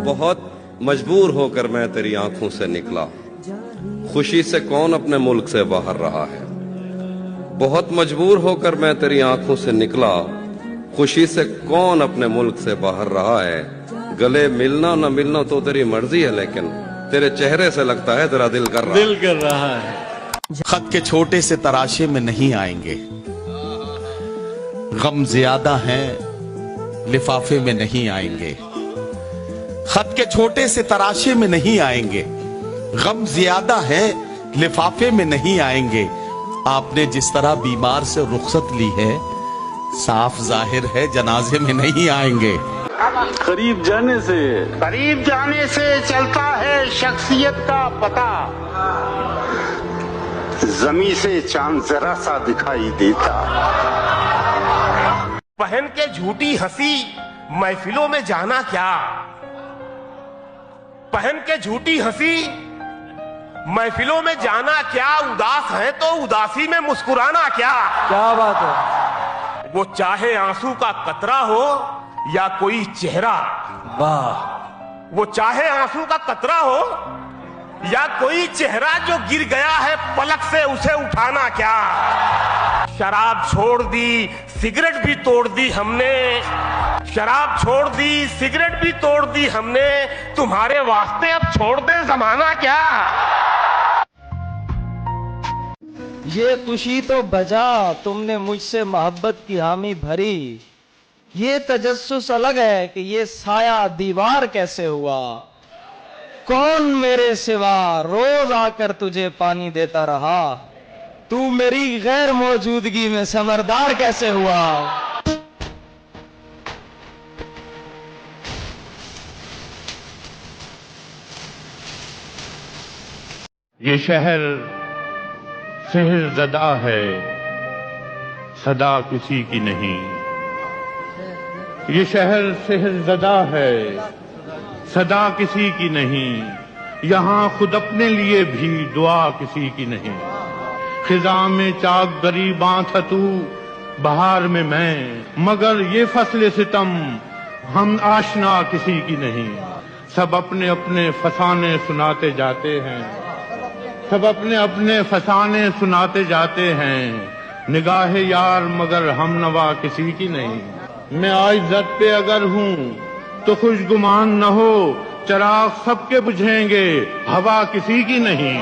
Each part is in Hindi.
बहुत मजबूर होकर मैं तेरी आंखों से निकला, खुशी से कौन अपने मुल्क से बाहर रहा है। बहुत मजबूर होकर मैं तेरी आंखों से निकला, खुशी से कौन अपने मुल्क से बाहर रहा है। गले मिलना न मिलना तो तेरी मर्जी है, लेकिन तेरे चेहरे से लगता है तेरा दिल कर रहा है। खत के छोटे से तराशे में नहीं आएंगे, गम ज्यादा है लिफाफे में नहीं आएंगे। खत के छोटे से तराशे में नहीं आएंगे, गम ज्यादा है लिफाफे में नहीं आएंगे। आपने जिस तरह बीमार से रुखसत ली है, साफ जाहिर है जनाजे में नहीं आएंगे। करीब जाने से चलता है शख्सियत का पता, जमी से चांद जरा सा दिखाई देता। पहन के झूठी हंसी महफिलों में जाना क्या, पहन के झूठी हंसी महफिलों में जाना क्या। उदास है तो उदासी में मुस्कुराना क्या बात है। वो चाहे आंसू का कतरा हो या कोई चेहरा, वाह। वो चाहे आंसू का कतरा हो या कोई चेहरा जो गिर गया है पलक से, उसे उठाना क्या। शराब छोड़ दी, सिगरेट भी तोड़ दी हमने, शराब छोड़ दी, सिगरेट भी तोड़ दी हमने। तुम्हारे वास्ते अब छोड़ दे जमाना क्या। ये खुशी तो बजा तुमने मुझसे मोहब्बत की हामी भरी, ये तजस्सुस अलग है कि ये साया दीवार कैसे हुआ। कौन मेरे सिवा रोज आकर तुझे पानी देता रहा, तू मेरी गैर मौजूदगी में समरदार कैसे हुआ। ये शहर सेहरज़दा है, सदा किसी की नहीं। ये शहर सेहरज़दा है, सदा किसी की नहीं। यहाँ खुद अपने लिए भी दुआ किसी की नहीं। खिजा में चाक गरीबां था तू, बहार में मैं, मगर ये फसले सितम हम आशना किसी की नहीं। सब अपने अपने फसाने सुनाते जाते हैं, सब अपने अपने फसाने सुनाते जाते हैं। निगाहे यार मगर हम नवा किसी की नहीं। मैं आज इज्जत पे अगर हूँ तो खुशगुमान न हो, चराग सबके बुझेंगे हवा किसी की नहीं।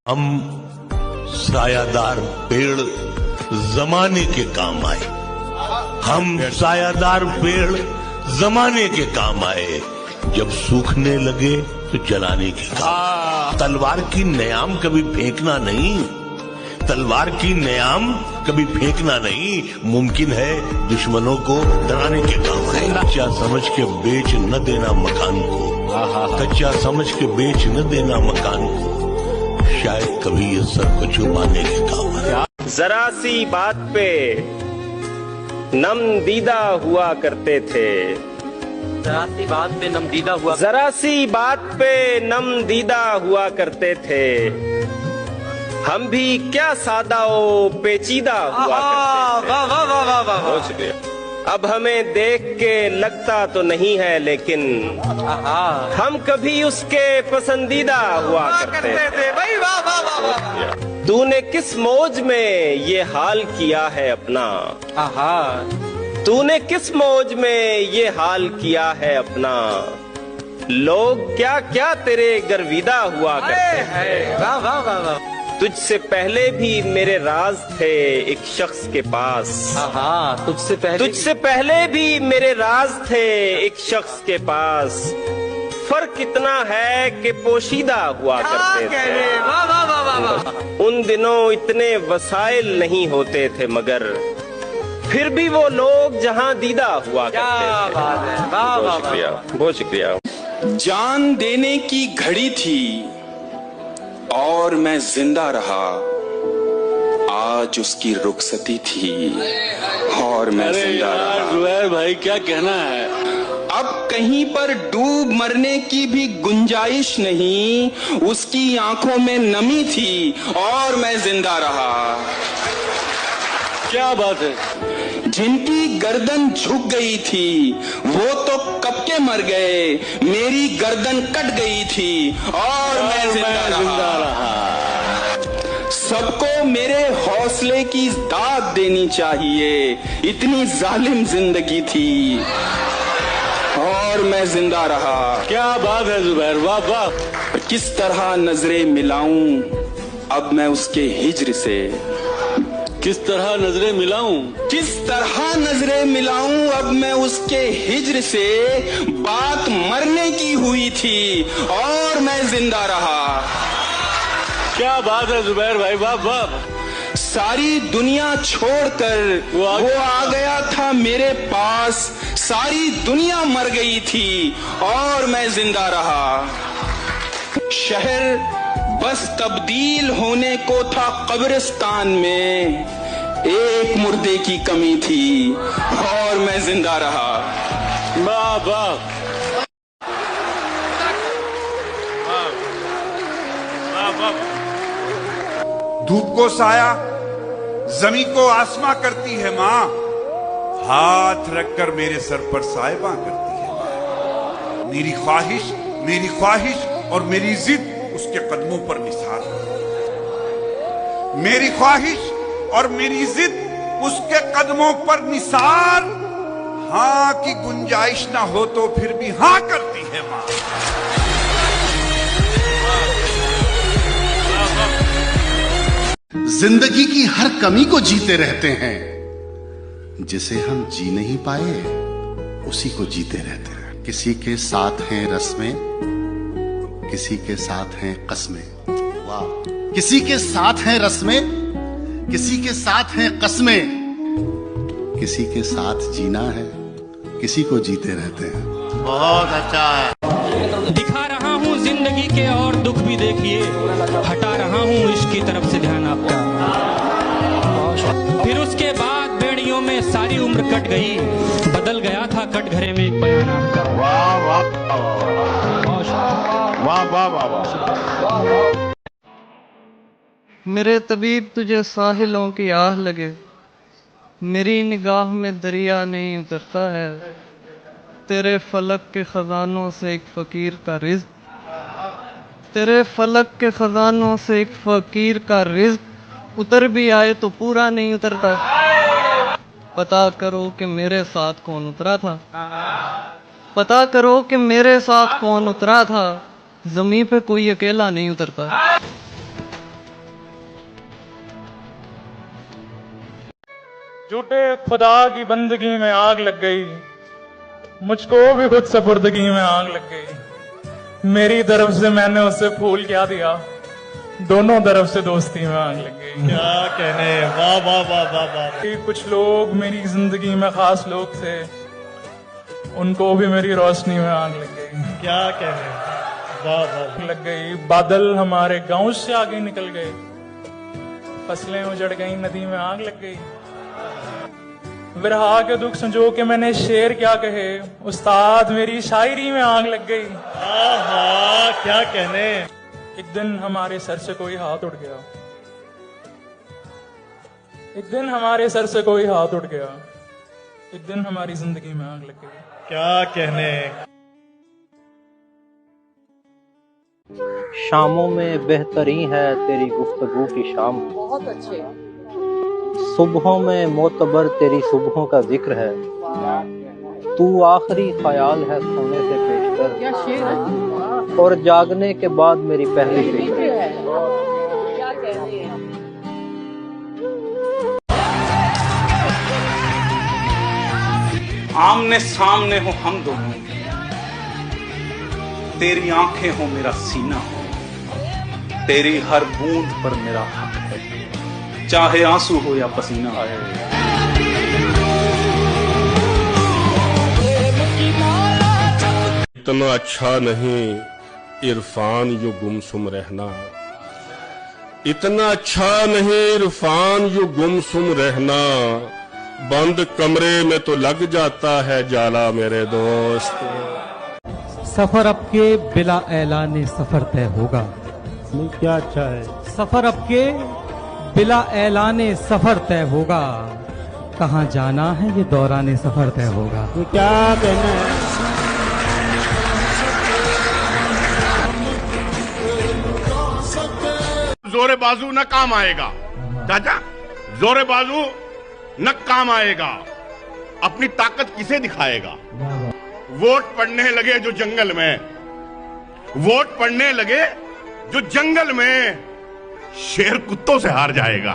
हम सायादार पेड़ जमाने के काम आए, हम सायादार पेड़ जमाने के काम आए। जब सूखने लगे तो जलाने के काम। तलवार की नयाम कभी फेंकना नहीं, तलवार की नयाम कभी फेंकना नहीं। मुमकिन है दुश्मनों को डराने के काम है। कच्चा समझ के बेच न देना मकान को, कच्चा समझ के बेच न देना मकान को, शायद कभी ये सर को छुपाने के काम है। जरा सी बात पे नम दीदा हुआ करते थे, जरा सी बात पे नम दीदा हुआ, जरा सी बात पे नम दीदा हुआ करते थे। हम भी क्या सादा ओ पेचीदा हुआ करते थे। वाह वाह वाह वाह वाह। अब हमें देख के लगता तो नहीं है, लेकिन हम कभी उसके पसंदीदा हुआ करते थे। भाई वाह वाह वाह। तूने किस मौज में ये हाल किया है अपना, तूने किस मौज में ये हाल किया है अपना। लोग क्या क्या तेरे गर्विदा हुआ करते थे। वाह वाह वाह वाह। तुझसे पहले भी मेरे राज थे एक शख्स के पास, तुझसे पहले भी मेरे राज थे एक शख्स के पास। फर्क इतना है कि पोशीदा हुआ करते थे। वाह वाह वाह वाह। उन दिनों इतने वसाइल नहीं होते थे, मगर फिर भी वो लोग जहां दीदा हुआ करते थे। बहुत शुक्रिया, बहुत शुक्रिया। जान देने की घड़ी थी और मैं जिंदा रहा, आज उसकी रुखसती थी और मैं जिंदा रहा। जुबैर भाई क्या कहना है। अब कहीं पर डूब मरने की भी गुंजाइश नहीं, उसकी आंखों में नमी थी और मैं जिंदा रहा। क्या बात है। जिनकी गर्दन झुक गई थी वो तो कब के मर गए, मेरी गर्दन कट गई थी और मैं जिंदा रहा। सबको मेरे हौसले की दाद देनी चाहिए, इतनी जालिम जिंदगी थी और मैं जिंदा रहा। क्या बात है जुबैर, वाह वाह। किस तरह नजरें मिलाऊं अब मैं उसके हिज्र से, किस तरह नजरें मिलाऊं, किस तरह नजरें मिलाऊं अब मैं उसके हिज्र से। बात मरने की हुई थी और मैं जिंदा रहा। क्या बात है जुबैर भाई, वाह वाह। सारी दुनिया छोड़कर वो आ गया था मेरे पास, सारी दुनिया मर गई थी और मैं जिंदा रहा। शहर बस तब्दील होने को था कब्रिस्तान में, एक मुर्दे की कमी थी और मैं जिंदा रहा। वाह वाह। धूप को साया, जमीन को आसमां करती है माँ, हाथ रखकर मेरे सर पर साहिबा करती है। मेरी ख्वाहिश और मेरी जिद उसके कदमों पर निसार। मेरी ख्वाहिश और मेरी जिद उसके कदमों पर निसार। हाँ की गुंजाइश ना हो तो फिर भी हाँ करती है माँ। जिंदगी की हर कमी को जीते रहते हैं, जिसे हम जी नहीं पाए उसी को जीते रहते हैं। किसी के साथ हैं रस्में, किसी के साथ हैं कस्में। वाह। किसी के साथ हैं रस्में, किसी के साथ हैं कस्में, किसी के साथ जीना है, किसी को जीते रहते हैं। बहुत अच्छा है। दिखा रहा हूँ जिंदगी के और दुख भी देखिए, हटा रहा हूँ इश्क की तरफ से ध्यान आपका। फिर उसके बाद बेड़ियों में सारी उम्र कट गई, बदल गया था कटघरे में एक बयान आपका। वाह वाह वाह वाह वाह वाह। मेरे तबीब तुझे साहिलों की आह लगे, मेरी निगाह में दरिया नहीं उतरता है। तेरे फलक के खजानों से एक फकीर का रिज़्क, तेरे फलक के खजानों से एक फकीर का रिज़्क उतर भी आए तो पूरा नहीं उतरता। पता करो कि मेरे साथ कौन उतरा था, पता करो कि मेरे साथ कौन उतरा था। ज़मीन पे कोई अकेला नहीं उतरता। झूठे खुदा की बंदगी में आग लग गई, मुझको भी खुद सपुर्दगी में आग लग गई। मेरी तरफ से मैंने उसे फूल क्या दिया, दोनों तरफ से दोस्ती में आग लग गई। क्या कहने, वाह वाह वाह वाह वाह। कुछ लोग मेरी जिंदगी में खास लोग थे, उनको भी मेरी रोशनी में आग लग गई। क्या कहने, वाह वाह लग गई। बादल हमारे गांव से आगे निकल गए, फसलें उजड़ गई, नदी में आग लग गई। विरहा के दुख संजो के मैंने शेर क्या कहे, उस्ताद मेरी शायरी में आग लग गई। आहा, क्या कहने। एक दिन हमारे सर से कोई हाथ उठ गया, एक दिन हमारे सर से कोई हाथ उठ गया, एक दिन हमारी जिंदगी में आग लग गई। क्या कहने। शामों में बेहतरीन है तेरी गुफ्तगू की शाम, बहुत अच्छे। सुबहों में मोतबर तेरी सुबहों का जिक्र है, तू आखिरी ख्याल है सोने से पेशतर, क्या शेर है। और जागने के बाद मेरी पहली फिक्र है। क्या कहते हैं। आमने सामने हो हम दोनों, तेरी आंखें हो मेरा सीना हो, तेरी हर बूंद पर मेरा हक है, चाहे आंसू हो या पसीना। इतना अच्छा नहीं इरफान यू गुमसुम रहना, इतना अच्छा नहीं इरफान यू गुमसुम रहना, बंद कमरे में तो लग जाता है जाला मेरे दोस्त। सफर अब के बिला ऐलान सफर तय होगा। क्या अच्छा है। सफर अब के बिला ऐलान सफर तय होगा। कहाँ जाना है ये दौरान सफर तय होगा। क्या कहना है? जोरे बाजू न काम आएगा चाचा, जोरे बाजू न काम आएगा। अपनी ताकत किसे दिखाएगा? वोट पड़ने लगे जो जंगल में, वोट पड़ने लगे जो जंगल में, शेर कुत्तों से हार जाएगा।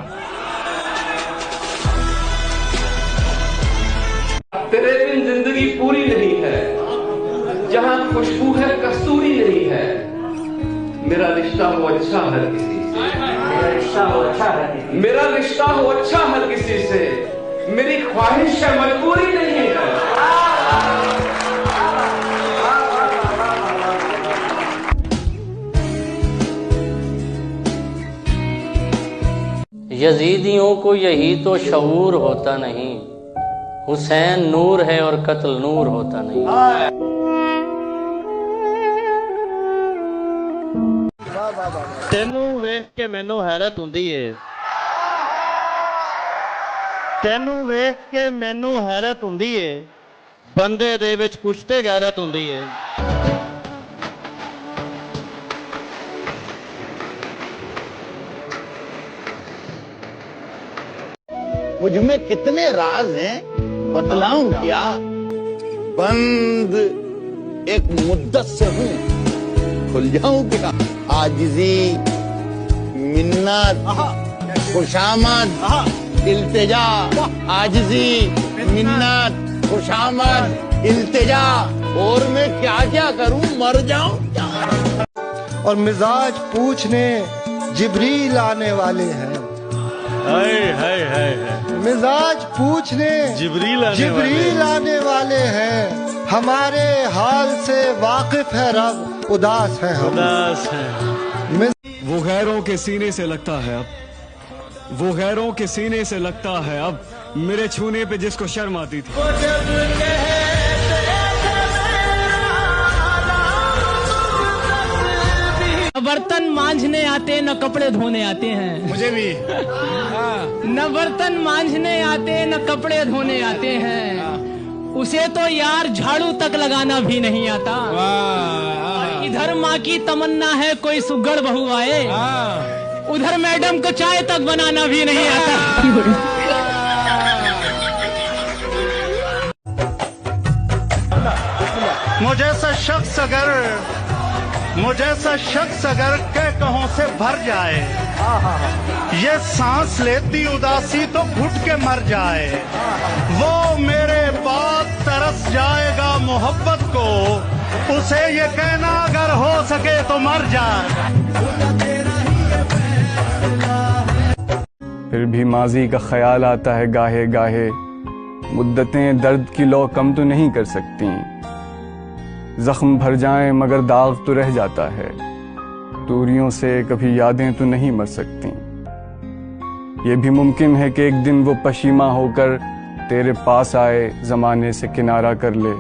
तेरे बिन जिंदगी पूरी नहीं है, जहां खुशबू है कस्तूरी नहीं है। मेरा रिश्ता हो अच्छा हर किसी से, मेरा रिश्ता हो अच्छा हर किसी से, मेरा रिश्ता हो अच्छा हर किसी से। मेरी ख्वाहिश है मजबूरी नहीं है। यजीदियों को यही तो शऊर होता नहीं, हुसैन नूर है और कत्ल नूर होता नहीं। तेनू वेख के मैनू हैरत हुंदी है, तेनू वेख के मैनू हैरत हुंदी है। बंदे दे विच कुछ ते गैरत हुंदी है। मुझ में कितने राज हैं बतलाऊं क्या? बंद एक मुद्दत से हूँ, खुल जाऊं क्या? आजिजी, मिन्नत, खुशामद, इल्तिजा। आजिजी, मिन्नत, खुशामद, इल्तिजा। और मैं क्या क्या करूं, मर जाऊं क्या? और मिजाज पूछने जिब्रील आने वाले हैं। मिजाज पूछने जिब्रील आने वाले हैं। हमारे हाल से वाकिफ है रब, उदास है हम, उदास है। वो गैरों के सीने से लगता है अब, वो गैरों के सीने से लगता है अब, मेरे छूने पे जिसको शर्म आती थी। बर्तन मांझने आते न कपड़े धोने आते हैं। मुझे भी। न बर्तन मांझने आते न कपड़े धोने आते हैं। उसे तो यार झाड़ू तक लगाना भी नहीं आता। और इधर माँ की तमन्ना है कोई सुगड़ बहू आए, उधर मैडम को चाय तक बनाना भी नहीं आता। मुझे सा शख्स अगर के कहों से भर जाए, ये सांस लेती उदासी तो घुट के मर जाए। वो मेरे बाद तरस जाएगा मोहब्बत को, उसे ये कहना अगर हो सके तो मर जाए। फिर भी माजी का ख्याल आता है गाहे गाहे, मुद्दतें दर्द की लौ कम तो नहीं कर सकती। जख्म भर जाएं मगर दाग तो रह जाता है, दूरियों से कभी यादें तो नहीं मर सकती। ये भी मुमकिन है कि एक दिन वो पशीमा होकर तेरे पास आए, जमाने से किनारा कर ले।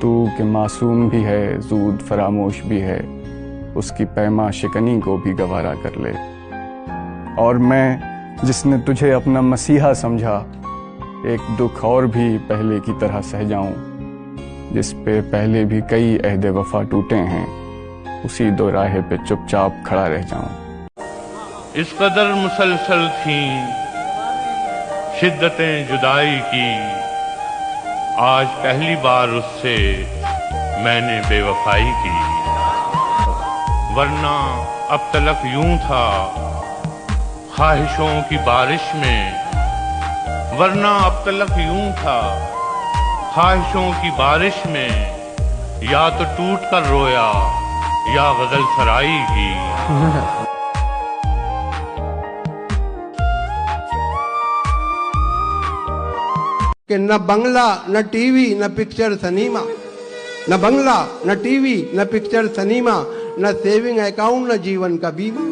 तू के मासूम भी है, जूद फरामोश भी है, उसकी पैमा शिकनी को भी गवारा कर ले। और मैं जिसने तुझे अपना मसीहा समझा, एक दुख और भी पहले की तरह सह जाऊं, जिस पे पहले भी कई अहदे वफा टूटे हैं, उसी दो राहे पे चुपचाप खड़ा रह जाऊं। इस कदर मुसलसल थी शिद्दतें जुदाई की, आज पहली बार उससे मैंने बेवफाई की। वरना अब तलक यूं था ख्वाहिशों की बारिश में, वरना अब तलक यूं था ख्वाहिशों की बारिश में। या तो टूट कर रोया या गजल सराई की। कि न बंगला न टीवी न पिक्चर सनीमा, न बंगला न टीवी न पिक्चर सनीमा, न सेविंग अकाउंट न जीवन का बीमा।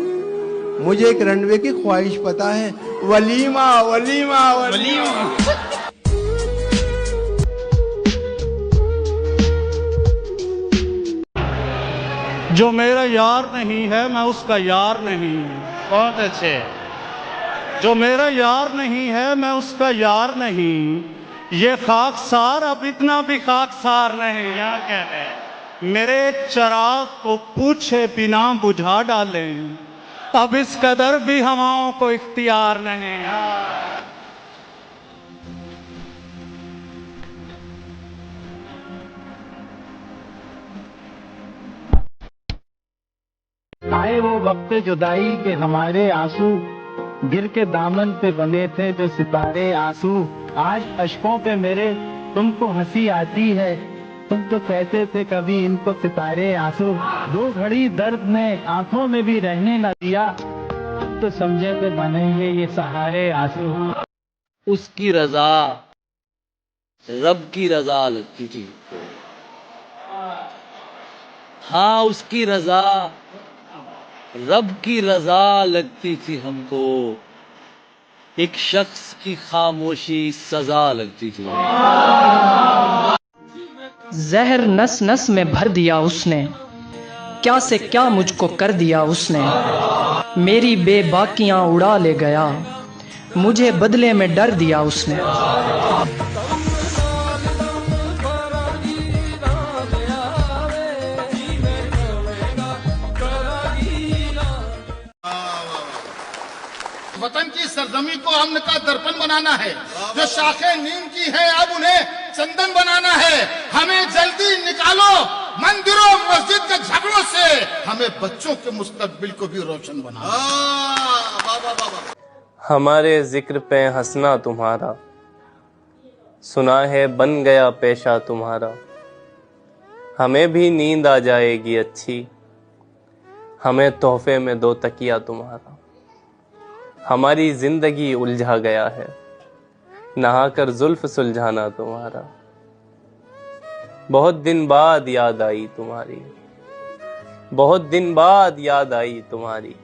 मुझे एक रनवे की ख्वाहिश पता है, वलीमा वलीमा वलीमा। जो मेरा यार नहीं है मैं उसका यार नहीं। बहुत अच्छे। जो मेरा यार नहीं है मैं उसका यार नहीं, ये खाकसार अब इतना भी खाकसार नहीं। यहाँ कह रहे मेरे चराग को पूछे बिना बुझा डालें, अब इस कदर भी हवाओं को इख्तियार नहीं। आए वो वक्त जुदाई के हमारे आंसू, गिर के दामन पे बने थे जो सितारे आंसू। आज अशकों पे मेरे तुमको हंसी आती है, तुम तो कहते थे कभी इनको सितारे आंसू। दो घड़ी दर्द ने आंखों में भी रहने न दिया, तो समझे थे बनेंगे ये सहारे आंसू। उसकी रजा रब की रजा लगती थी। हाँ, उसकी रजा रब की रजा लगती थी हमको, एक शख्स की खामोशी सजा लगती थी। जहर नस नस में भर दिया उसने, क्या से क्या मुझको कर दिया उसने। मेरी बेबाकियां उड़ा ले गया, मुझे बदले में डर दिया उसने। वतन की सरजमी को अमन का दर्पण बनाना है, जो शाखें नीम की है अब उन्हें चंदन बनाना है। हमें जल्दी निकालो मंदिरों मस्जिद के झगड़ों से, हमें बच्चों के मुस्तकबिल को भी रोशन बनाना। हमारे जिक्र पे हंसना तुम्हारा, सुना है बन गया पेशा तुम्हारा। हमें भी नींद आ जाएगी अच्छी, हमें तोहफे में दो तकिया तुम्हारा। हमारी जिंदगी उलझा गया है, नहाकर जुल्फ सुलझाना तुम्हारा। बहुत दिन बाद याद आई तुम्हारी, बहुत दिन बाद याद आई तुम्हारी।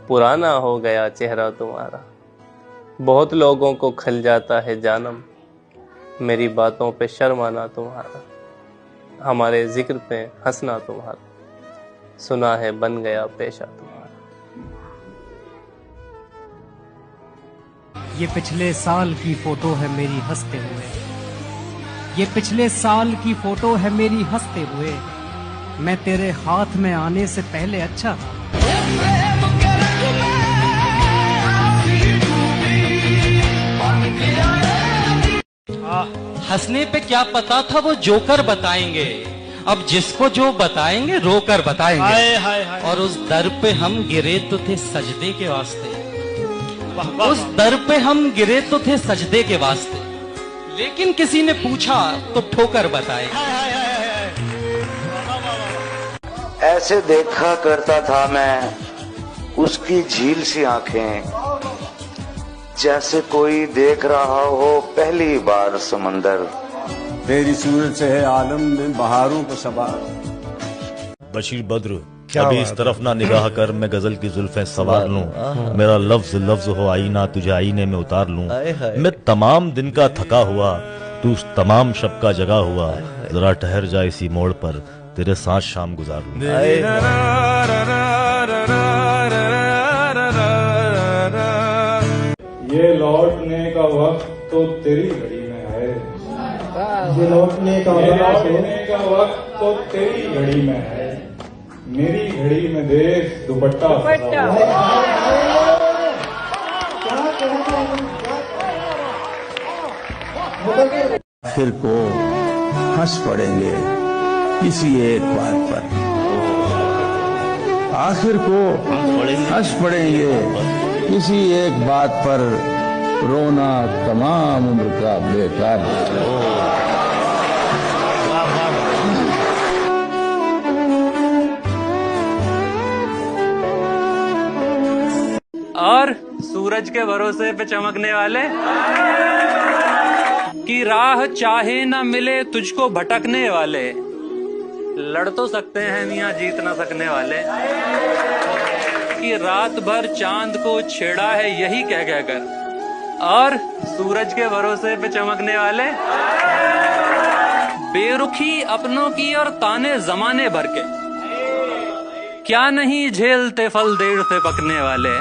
पुराना हो गया चेहरा तुम्हारा, बहुत लोगों को खल जाता है जानम। मेरी बातों पे शर्माना तुम्हारा, हमारे जिक्र पे हंसना तुम्हारा। सुना है बन गया पेशा तुम्हारा। ये पिछले साल की फोटो है मेरी हंसते हुए, ये पिछले साल की फोटो है मेरी हंसते हुए। मैं तेरे हाथ में आने से पहले अच्छा था। हंसने पे क्या पता था वो जोकर बताएंगे, अब जिसको जो बताएंगे रोकर बताएंगे। हाय हाय हाय। और उस दर पे हम गिरे तो थे सजदे के वास्ते, उस दर पे हम गिरे तो थे सजदे के वास्ते, लेकिन किसी ने पूछा तो ठोकर बताए। ऐसे देखा करता था मैं उसकी झील सी आंखें, जैसे कोई देख रहा हो पहली बार समंदर। तेरी सूरत से है आलम में बहारों को सवार। बशीर बद्र अभी इस तरफ ना निगाह कर, मैं गजल की जुल्फें सवार लूं। मेरा लफ्ज लफ्ज हो आईना, तुझे आईने में उतार लूं। मैं तमाम दिन का थका हुआ, तू तमाम शब का जगा हुआ। जरा ठहर जा इसी मोड़ पर, तेरे साथ शाम गुजार लूं। ये लौटने का वक्त तो तेरी घड़ी में है, ये लौटने का वक्त तो तेरी घड़ी में है। मेरी घड़ी में देख दुपट्टा आखिर को हंस पड़ेंगे किसी एक बात पर, आखिर को हंस पड़ेंगे किसी एक बात पर। रोना तमाम उम्र का बेकार है। और सूरज के भरोसे पे चमकने वाले की राह चाहे ना मिले तुझको भटकने वाले। लड़ तो सकते हैं मियां जीत ना सकने वाले, कि रात भर चांद को छेड़ा है यही कह कहकर। और सूरज के भरोसे पे चमकने वाले बेरुखी अपनों की और ताने जमाने भर के, क्या नहीं झेलते फल देर से पकने वाले।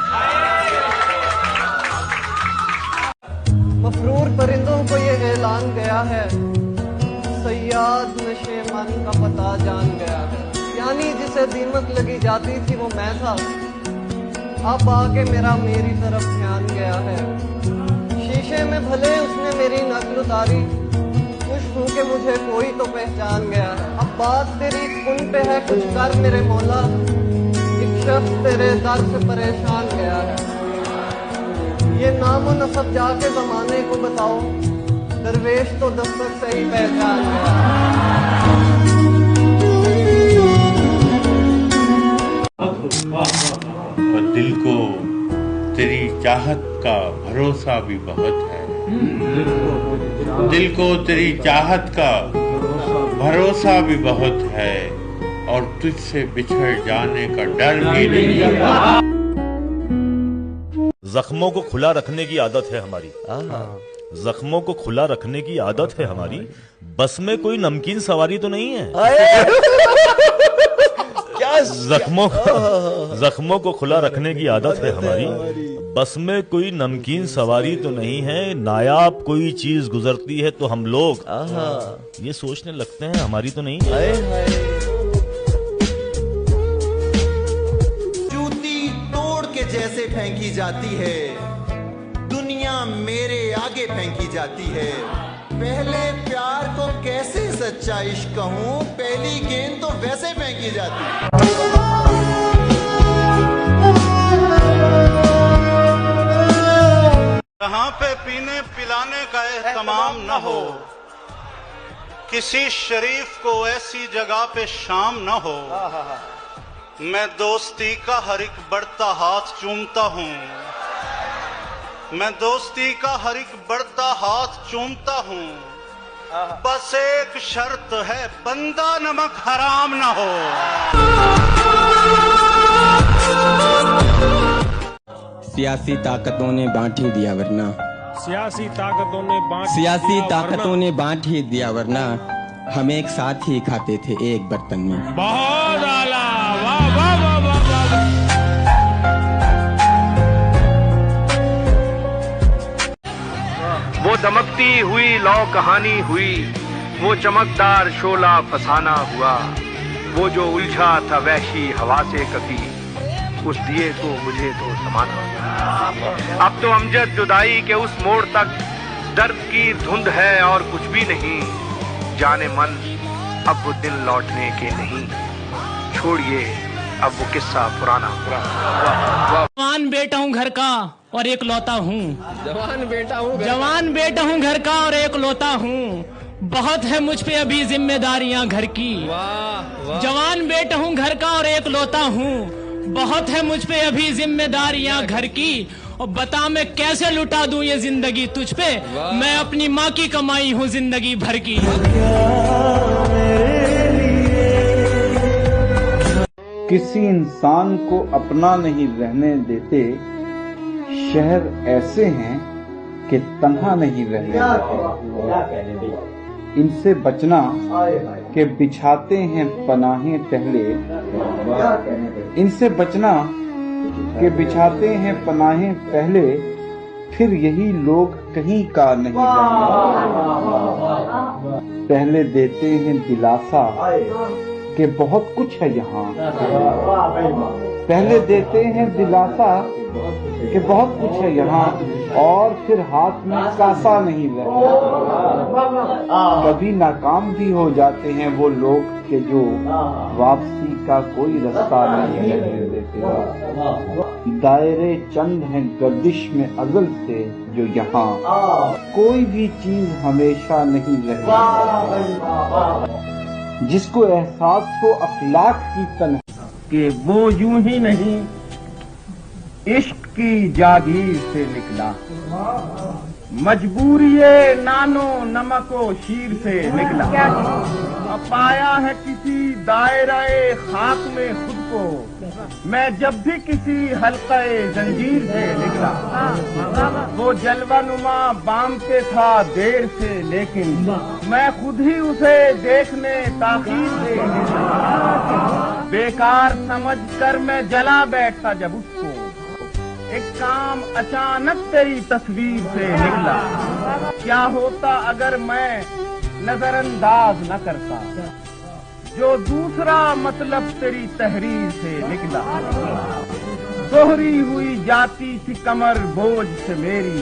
मगरूर परिंदों को ये ऐलान गया है, सयाद नशे मन का पता जान गया है। यानी जिसे दीमक लगी जाती थी वो मैं था, अब आके मेरी तरफ ध्यान गया है। शीशे में भले उसने मेरी नकल उतारी, खुश हूं कि मुझे कोई तो पहचान गया है। अब बात तेरी उन पे है, कुछ कर मेरे मौला, एक शख्स तेरे दर से परेशान गया है। ये नाम और नसब जाके जमाने को बताओ, दरवेश तो दस्तक से ही पहचान गया। और दिल को तेरी चाहत का भरोसा भी बहुत है, दिल को तेरी चाहत का भरोसा भी बहुत है, और तुझसे बिछड़ जाने का डर भी नहीं। जख्मों को खुला रखने की आदत है हमारी, जख्मों को खुला रखने की आदत है हमारी, बस में कोई नमकीन सवारी तो नहीं है। जख्मों को खुला रखने की आदत है हमारी, बस में कोई नमकीन सवारी तो नहीं है। नायाब कोई चीज गुजरती है तो हम लोग ये सोचने लगते हैं हमारी तो नहीं है। जूती तोड़ के जैसे फेंकी जाती है, दुनिया मेरे आगे फेंकी जाती है। पहले प्यार को कैसे सच्चा इश्क कहूं, पहली गेंद तो वैसे फेंकी जाती है। जहाँ पे पीने पिलाने का एहतमाम न हो, किसी शरीफ को ऐसी जगह पे शाम न हो, मैं दोस्ती का हर एक बढ़ता हाथ चूमता हूँ, मैं दोस्ती का हर एक बढ़ता हाथ चूमता हूँ। बस एक शर्त है, बंदा नमक हराम ना हो। सियासी ताकतों ने बांट ही दिया वरना, सियासी ताकतों ने बांट ही दिया वरना, हम एक साथ ही खाते थे एक बर्तन में। बहुत आला, वाह वाह वाह वाह वाह। वो दमकती हुई लौ कहानी हुई, वो चमकदार शोला फसाना हुआ, वो जो उलझा था वहशी हवा से कभी, उस दिए को मुझे तो समाना हुआ। अब तो अमजद जुदाई के उस मोड़ तक दर्द की धुंध है और कुछ भी नहीं, जाने मन अब वो दिन लौटने के नहीं, छोड़िए अब वो किस्सा पुराना। जवान बेटा हूँ घर का और एक लौता हूँ, जवान बेटा हूँ घर का और एक लौता हूँ, बहुत है मुझ पे अभी जिम्मेदारियां घर की। जवान बेटा हूँ घर का और एक लौता हूँ, बहुत है मुझ पे अभी जिम्मेदारियां घर की, और बता मैं कैसे लुटा दूं ये जिंदगी तुझ पे, मैं अपनी माँ की कमाई हूँ जिंदगी भर की। किसी इंसान को अपना नहीं रहने देते, शहर ऐसे हैं कि तन्हा नहीं रहने देते। इनसे बचना के बिछाते हैं पनाहें पहले, इनसे बचना के बिछाते हैं पनाहें पहले, फिर यही लोग कहीं का नहीं रहने। पहले देते हैं दिलासा कि बहुत कुछ है यहाँ, पहले देते हैं दिलासा कि बहुत कुछ है यहाँ, और फिर हाथ में कासा नहीं रहता। कभी नाकाम भी हो जाते हैं वो लोग के जो वापसी का कोई रास्ता नहीं रहने देते। दायरे चंद हैं गर्दिश में अज़ल से जो यहाँ, कोई भी चीज हमेशा नहीं रहती। जिसको एहसास हो अखलाक की तन्हा कि वो यूं ही नहीं इश्क की जागीर से निकला, मजबूरिये नानो नमको शीर से निकला। अब पाया है किसी दायरे खाक में खुद को, मैं जब भी किसी हल्क़े जंजीर से निकला। वो जलवा नुमा बाम पे था देर से, लेकिन मैं खुद ही उसे देखने ताखीर से निकला। बेकार समझ कर मैं जला बैठा जब उसको, एक काम अचानक तेरी तस्वीर से निकला, क्या होता अगर मैं नजरअंदाज न करता, जो दूसरा मतलब तेरी तहरीर से निकला। दोहरी हुई जाती थी कमर बोझ से मेरी,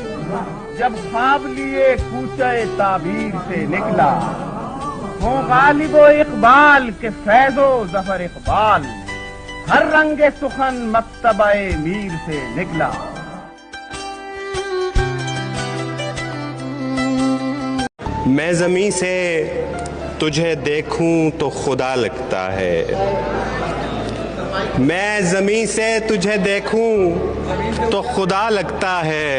जब ख्वाब लिए कूचे ताबीर से निकला। हो गालिबो इकबाल के फैजो जफर इकबाल, हर रंगे सुखन मक्तबे मीर से निकला। मैं ज़मीं से तुझे देखूं तो खुदा लगता है, मैं ज़मीं से तुझे देखूं तो खुदा लगता है।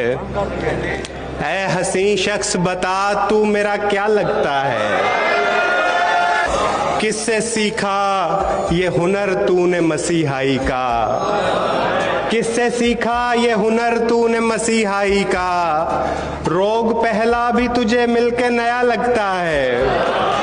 ऐ हसीन शख्स बता तू मेरा क्या लगता है, किससे सीखा ये हुनर तूने मसीहाई का, किससे सीखा ये हुनर तूने मसीहाई का। रोग पहला भी तुझे मिलके नया लगता है,